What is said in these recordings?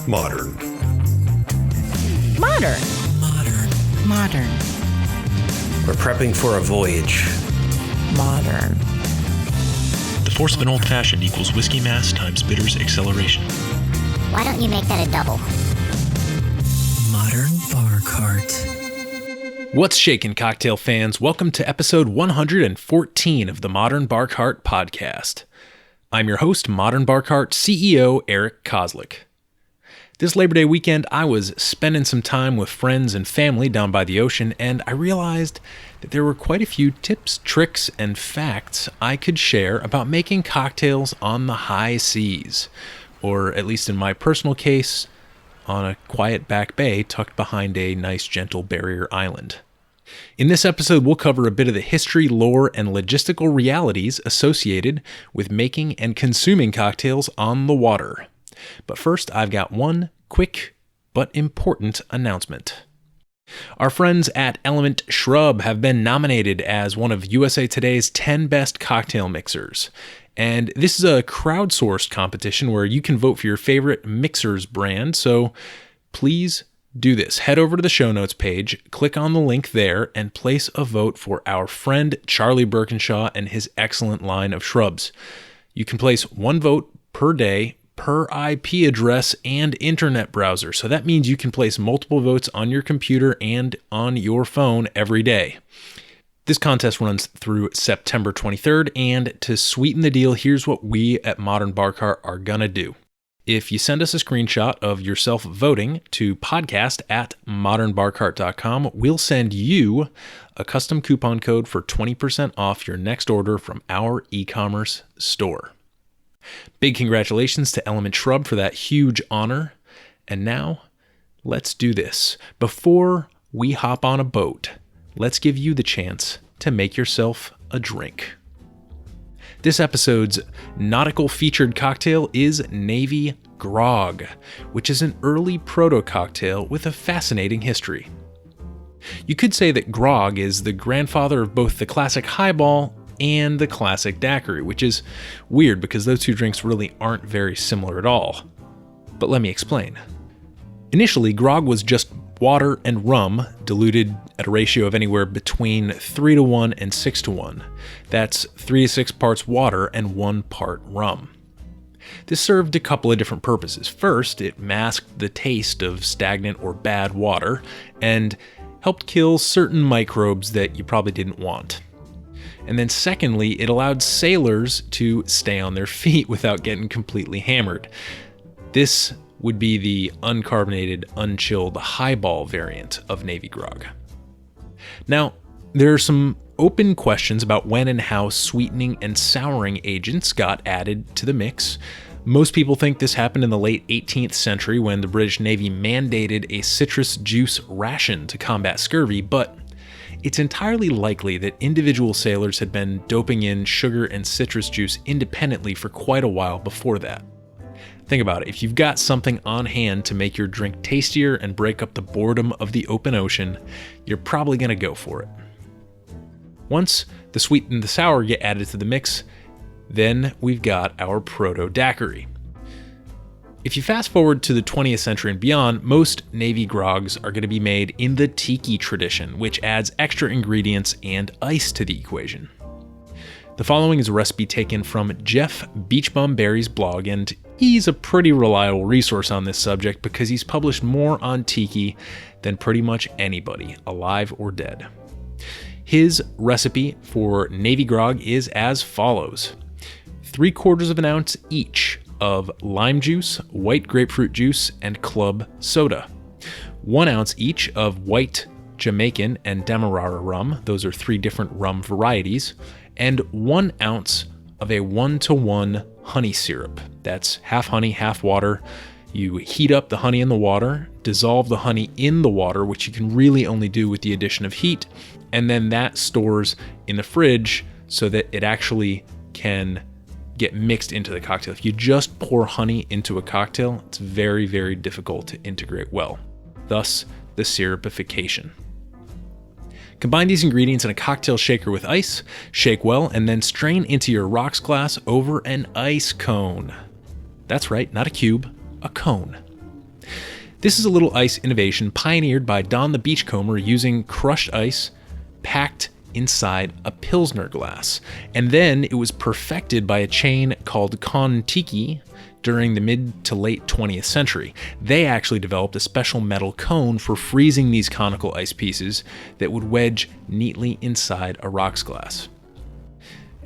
Modern. Modern. Modern. Modern. We're prepping for a voyage. Modern. The force of an old-fashioned equals whiskey mass times bitters acceleration. Why don't you make that a double? Modern Bar Cart. What's shakin', cocktail fans? Welcome to episode 114 of the Modern Bar Cart podcast. I'm your host, Modern Bar Cart CEO Eric Kozlik. This Labor Day weekend, I was spending some time with friends and family down by the ocean, and I realized that there were quite a few tips, tricks, and facts I could share about making cocktails on the high seas, or at least in my personal case, on a quiet back bay tucked behind a nice gentle barrier island. In this episode, we'll cover a bit of the history, lore, and logistical realities associated with making and consuming cocktails on the water. But first, I've got one quick but important announcement. Our friends at Element Shrub have been nominated as one of USA Today's 10 best cocktail mixers. And this is a crowdsourced competition where you can vote for your favorite mixers brand, so please do this. Head over to the show notes page, click on the link there, and place a vote for our friend Charlie Birkinshaw and his excellent line of shrubs. You can place one vote per day, per IP address and internet browser. So that means you can place multiple votes on your computer and on your phone every day. This contest runs through September 23rd, and to sweeten the deal, here's what we at Modern Bar Cart are gonna do. If you send us a screenshot of yourself voting to podcast@modernbarcart.com, we'll send you a custom coupon code for 20% off your next order from our e-commerce store. Big congratulations to Element Shrub for that huge honor. And now, let's do this. Before we hop on a boat, let's give you the chance to make yourself a drink. This episode's nautical featured cocktail is Navy Grog, which is an early proto-cocktail with a fascinating history. You could say that Grog is the grandfather of both the classic highball and the classic daiquiri, which is weird because those two drinks really aren't very similar at all. But let me explain. Initially, Grog was just water and rum diluted at a ratio of anywhere between 3-1 and 6-1. That's 3 to 6 parts water and 1 part rum. This served a couple of different purposes. First, it masked the taste of stagnant or bad water and helped kill certain microbes that you probably didn't want. And then secondly, it allowed sailors to stay on their feet without getting completely hammered. This would be the uncarbonated, unchilled highball variant of Navy Grog. Now, there are some open questions about when and how sweetening and souring agents got added to the mix. Most people think this happened in the late 18th century when the British Navy mandated a citrus juice ration to combat scurvy, but it's entirely likely that individual sailors had been doping in sugar and citrus juice independently for quite a while before that. Think about it. If you've got something on hand to make your drink tastier and break up the boredom of the open ocean, you're probably going to go for it. Once the sweet and the sour get added to the mix, then we've got our proto-daiquiri. If you fast forward to the 20th century and beyond, most Navy Grogs are going to be made in the tiki tradition, which adds extra ingredients and ice to the equation. The following is a recipe taken from Jeff Beachbum Berry's blog, and he's a pretty reliable resource on this subject because he's published more on tiki than pretty much anybody, alive or dead. His recipe for Navy Grog is as follows: 3/4 of an ounce each of lime juice, white grapefruit juice, and club soda. 1 ounce each of white Jamaican and Demerara rum, those are 3 different rum varieties, and 1 ounce of a 1-to-1 honey syrup. That's half honey, half water. You heat up the honey in the water, dissolve the honey in the water, which you can really only do with the addition of heat, and then that stores in the fridge so that it actually can get mixed into the cocktail. If you just pour honey into a cocktail, it's very, very difficult to integrate well. Thus, the syrupification. Combine these ingredients in a cocktail shaker with ice, shake well, and then strain into your rocks glass over an ice cone. That's right, not a cube, a cone. This is a little ice innovation pioneered by Don the Beachcomber using crushed ice packed inside a Pilsner glass. And then it was perfected by a chain called Kon-Tiki during the mid to late 20th century. They actually developed a special metal cone for freezing these conical ice pieces that would wedge neatly inside a rocks glass.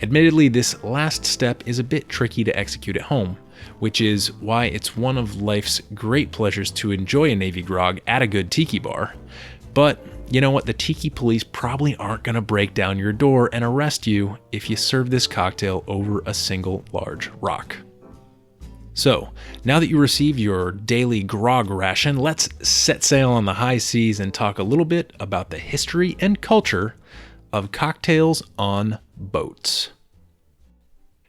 Admittedly, this last step is a bit tricky to execute at home, which is why it's one of life's great pleasures to enjoy a Navy grog at a good tiki bar. But you know what? The tiki police probably aren't going to break down your door and arrest you if you serve this cocktail over a single large rock. So, now that you receive your daily grog ration, let's set sail on the high seas and talk a little bit about the history and culture of cocktails on boats.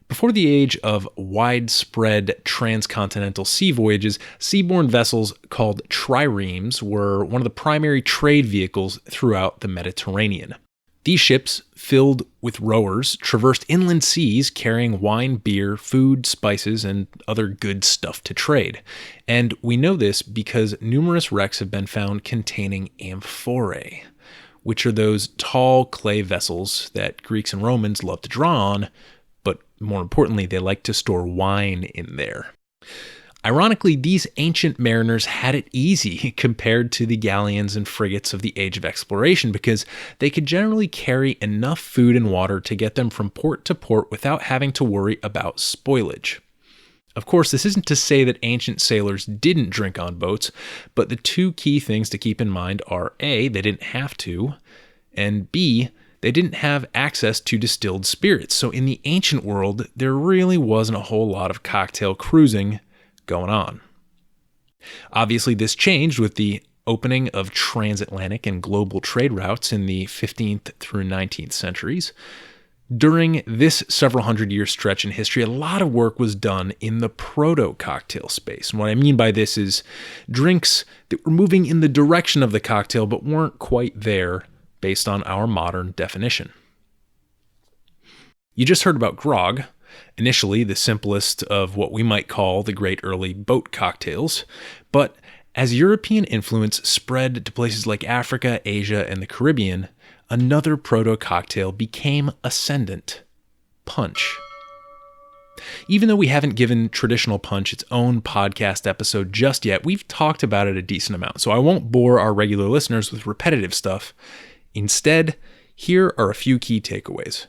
Before the age of widespread transcontinental sea voyages, seaborne vessels called triremes were one of the primary trade vehicles throughout the Mediterranean. These ships, filled with rowers, traversed inland seas carrying wine, beer, food, spices, and other good stuff to trade. And we know this because numerous wrecks have been found containing amphorae, which are those tall clay vessels that Greeks and Romans love to draw on, but more importantly, they like to store wine in there. Ironically, these ancient mariners had it easy compared to the galleons and frigates of the age of exploration because they could generally carry enough food and water to get them from port to port without having to worry about spoilage. Of course, this isn't to say that ancient sailors didn't drink on boats, but the two key things to keep in mind are A, they didn't have to, and B, they didn't have access to distilled spirits. So in the ancient world, there really wasn't a whole lot of cocktail cruising going on. Obviously, this changed with the opening of transatlantic and global trade routes in the 15th through 19th centuries. During this several hundred year stretch in history, a lot of work was done in the proto-cocktail space. And what I mean by this is drinks that were moving in the direction of the cocktail but weren't quite there based on our modern definition. You just heard about grog, initially the simplest of what we might call the great early boat cocktails, but as European influence spread to places like Africa, Asia, and the Caribbean, another proto-cocktail became ascendant: punch. Even though we haven't given traditional punch its own podcast episode just yet, we've talked about it a decent amount, so I won't bore our regular listeners with repetitive stuff. Instead, here are a few key takeaways.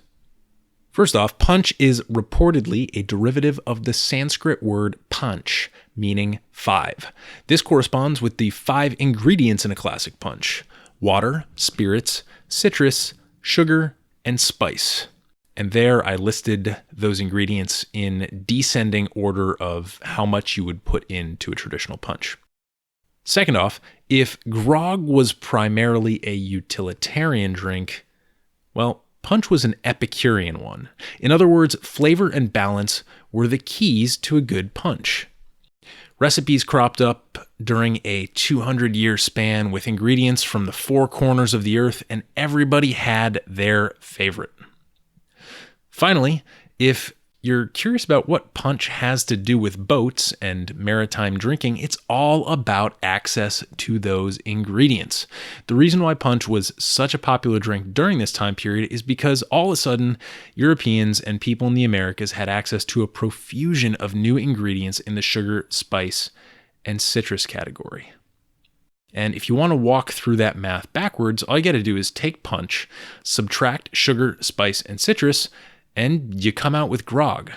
First off, punch is reportedly a derivative of the Sanskrit word panch, meaning 5. This corresponds with the 5 ingredients in a classic punch: water, spirits, citrus, sugar, and spice. And there I listed those ingredients in descending order of how much you would put into a traditional punch. Second off, if grog was primarily a utilitarian drink, well, punch was an Epicurean one. In other words, flavor and balance were the keys to a good punch. Recipes cropped up during a 200-year span with ingredients from the 4 corners of the earth, and everybody had their favorite. Finally, if you're curious about what punch has to do with boats and maritime drinking, it's all about access to those ingredients. The reason why punch was such a popular drink during this time period is because all of a sudden, Europeans and people in the Americas had access to a profusion of new ingredients in the sugar, spice, and citrus category. And if you want to walk through that math backwards, all you got to do is take punch, subtract sugar, spice, and citrus, and you come out with grog,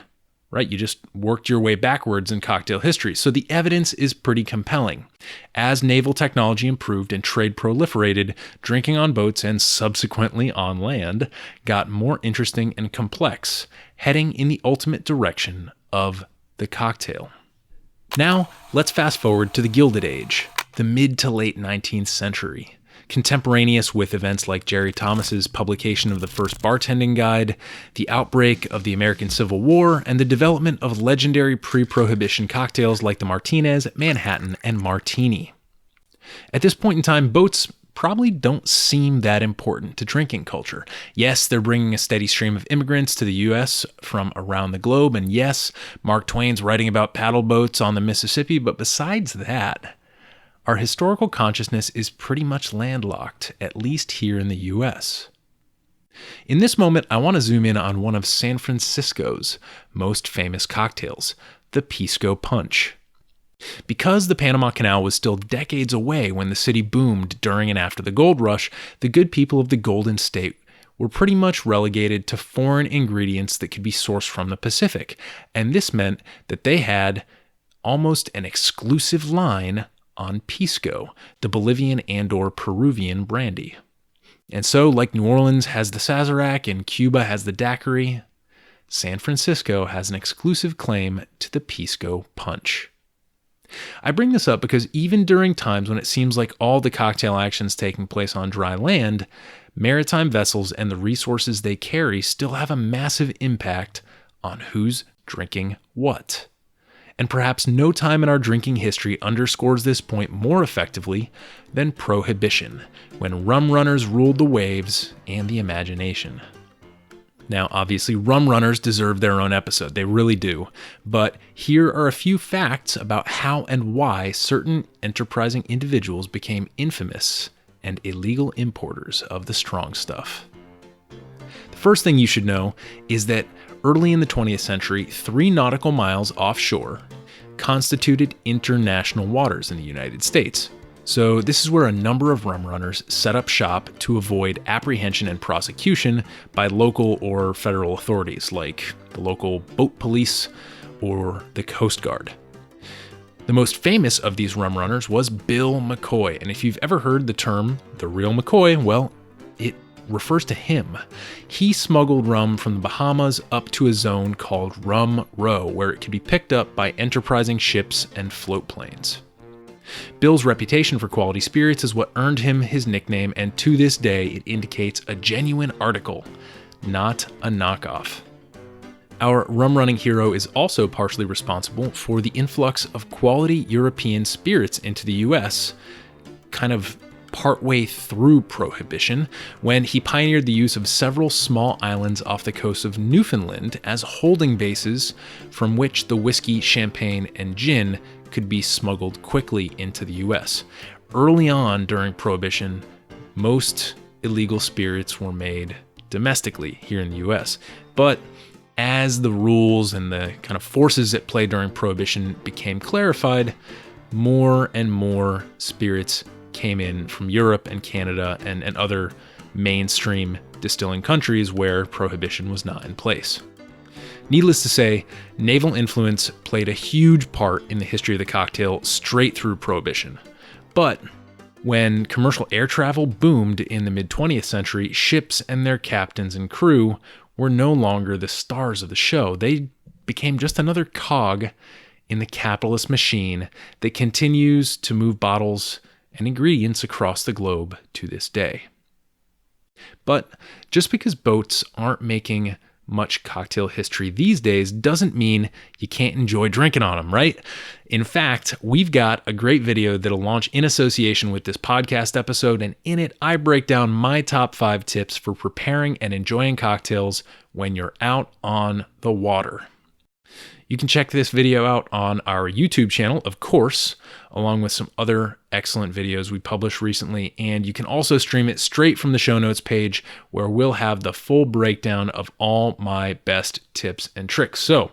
right? You just worked your way backwards in cocktail history. So the evidence is pretty compelling. As naval technology improved and trade proliferated, drinking on boats and subsequently on land got more interesting and complex, heading in the ultimate direction of the cocktail. Now, let's fast forward to the Gilded Age, the mid to late 19th century. Contemporaneous with events like Jerry Thomas's publication of the first bartending guide, the outbreak of the American Civil War, and the development of legendary pre-prohibition cocktails like the Martinez, Manhattan, and Martini. At this point in time, boats probably don't seem that important to drinking culture. Yes, they're bringing a steady stream of immigrants to the U.S. from around the globe, and yes, Mark Twain's writing about paddle boats on the Mississippi, but besides that, our historical consciousness is pretty much landlocked, at least here in the US. In this moment, I want to zoom in on one of San Francisco's most famous cocktails, the Pisco Punch. Because the Panama Canal was still decades away when the city boomed during and after the gold rush, the good people of the Golden State were pretty much relegated to foreign ingredients that could be sourced from the Pacific, and this meant that they had almost an exclusive line on Pisco, the Bolivian and/or Peruvian brandy. And so, like New Orleans has the Sazerac and Cuba has the daiquiri, San Francisco has an exclusive claim to the Pisco Punch. I bring this up because even during times when it seems like all the cocktail action's taking place on dry land, maritime vessels and the resources they carry still have a massive impact on who's drinking what. And perhaps no time in our drinking history underscores this point more effectively than Prohibition, when rum runners ruled the waves and the imagination. Now, obviously, rum runners deserve their own episode. They really do. But here are a few facts about how and why certain enterprising individuals became infamous and illegal importers of the strong stuff. The first thing you should know is that early in the 20th century, 3 nautical miles offshore constituted international waters in the United States. So this is where a number of rum runners set up shop to avoid apprehension and prosecution by local or federal authorities like the local boat police or the Coast Guard. The most famous of these rum runners was Bill McCoy, and if you've ever heard the term the real McCoy, well, it refers to him. He smuggled rum from the Bahamas up to a zone called Rum Row, where it could be picked up by enterprising ships and float planes. Bill's reputation for quality spirits is what earned him his nickname, and to this day it indicates a genuine article, not a knockoff. Our rum running hero is also partially responsible for the influx of quality European spirits into the US, kind of partway through Prohibition, when he pioneered the use of several small islands off the coast of Newfoundland as holding bases from which the whiskey, champagne, and gin could be smuggled quickly into the US. Early on during Prohibition, most illegal spirits were made domestically here in the US. But as the rules and the kind of forces at play during Prohibition became clarified, more and more spirits came in from Europe and Canada and other mainstream distilling countries where Prohibition was not in place. Needless to say, naval influence played a huge part in the history of the cocktail straight through Prohibition. But when commercial air travel boomed in the mid-20th century, ships and their captains and crew were no longer the stars of the show. They became just another cog in the capitalist machine that continues to move bottles and ingredients across the globe to this day. But just because boats aren't making much cocktail history these days doesn't mean you can't enjoy drinking on them, right? In fact, we've got a great video that'll launch in association with this podcast episode, and in it, I break down my top 5 tips for preparing and enjoying cocktails when you're out on the water. You can check this video out on our YouTube channel, of course, along with some other excellent videos we published recently, and you can also stream it straight from the show notes page where we'll have the full breakdown of all my best tips and tricks. So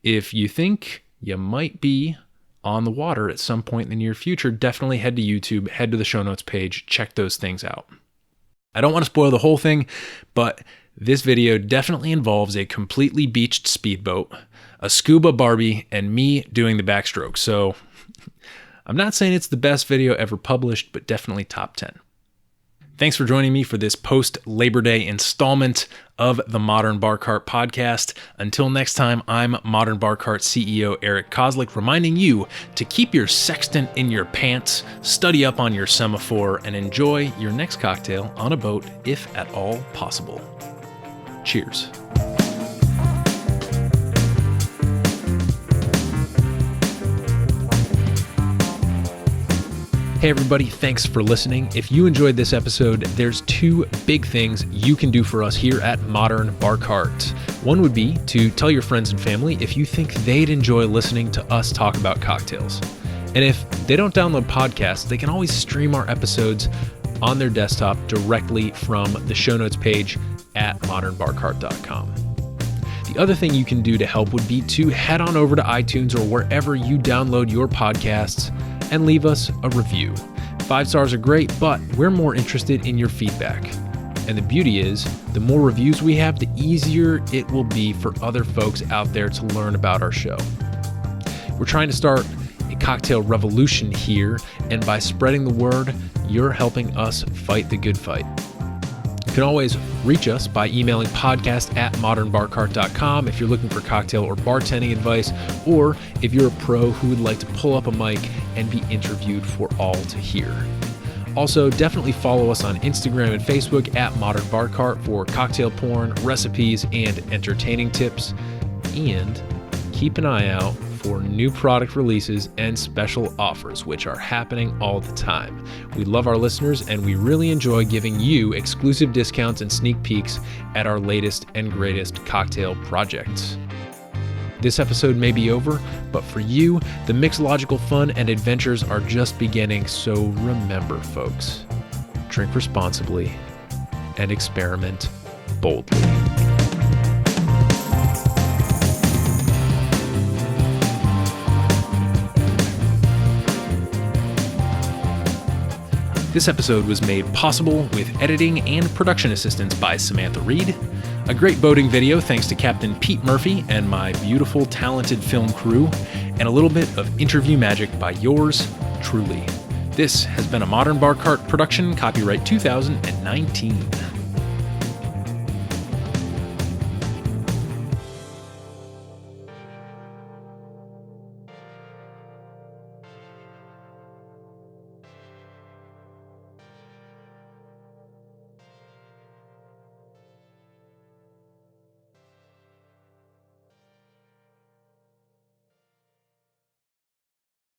if you think you might be on the water at some point in the near future, definitely head to YouTube, head to the show notes page, check those things out. I don't want to spoil the whole thing, but this video definitely involves a completely beached speedboat, a scuba Barbie, and me doing the backstroke. So I'm not saying it's the best video ever published, but definitely top 10. Thanks for joining me for this post-Labor Day installment of the Modern Bar Cart podcast. Until next time, I'm Modern Bar Cart CEO Eric Kozlik, reminding you to keep your sextant in your pants, study up on your semaphore, and enjoy your next cocktail on a boat if at all possible. Cheers. Hey everybody, thanks for listening. If you enjoyed this episode, there's 2 big things you can do for us here at Modern Bar Cart. One would be to tell your friends and family if you think they'd enjoy listening to us talk about cocktails. And if they don't download podcasts, they can always stream our episodes on their desktop directly from the show notes page at modernbarcart.com. The other thing you can do to help would be to head on over to iTunes or wherever you download your podcasts and leave us a review. 5 stars are great, but we're more interested in your feedback. And the beauty is, the more reviews we have, the easier it will be for other folks out there to learn about our show. We're trying to start a cocktail revolution here, and by spreading the word, you're helping us fight the good fight. You can always reach us by emailing podcast@modernbarcart.com if you're looking for cocktail or bartending advice, or if you're a pro who would like to pull up a mic and be interviewed for all to hear. Also, definitely follow us on Instagram and Facebook @modernbarcart for cocktail porn, recipes, and entertaining tips. And keep an eye out for new product releases and special offers, which are happening all the time. We love our listeners, and we really enjoy giving you exclusive discounts and sneak peeks at our latest and greatest cocktail projects. This episode may be over, but for you, the mixological fun and adventures are just beginning, so remember, folks, drink responsibly and experiment boldly. This episode was made possible with editing and production assistance by Samantha Reed, a great boating video thanks to Captain Pete Murphy and my beautiful, talented film crew, and a little bit of interview magic by yours truly. This has been a Modern Bar Cart production, copyright 2019.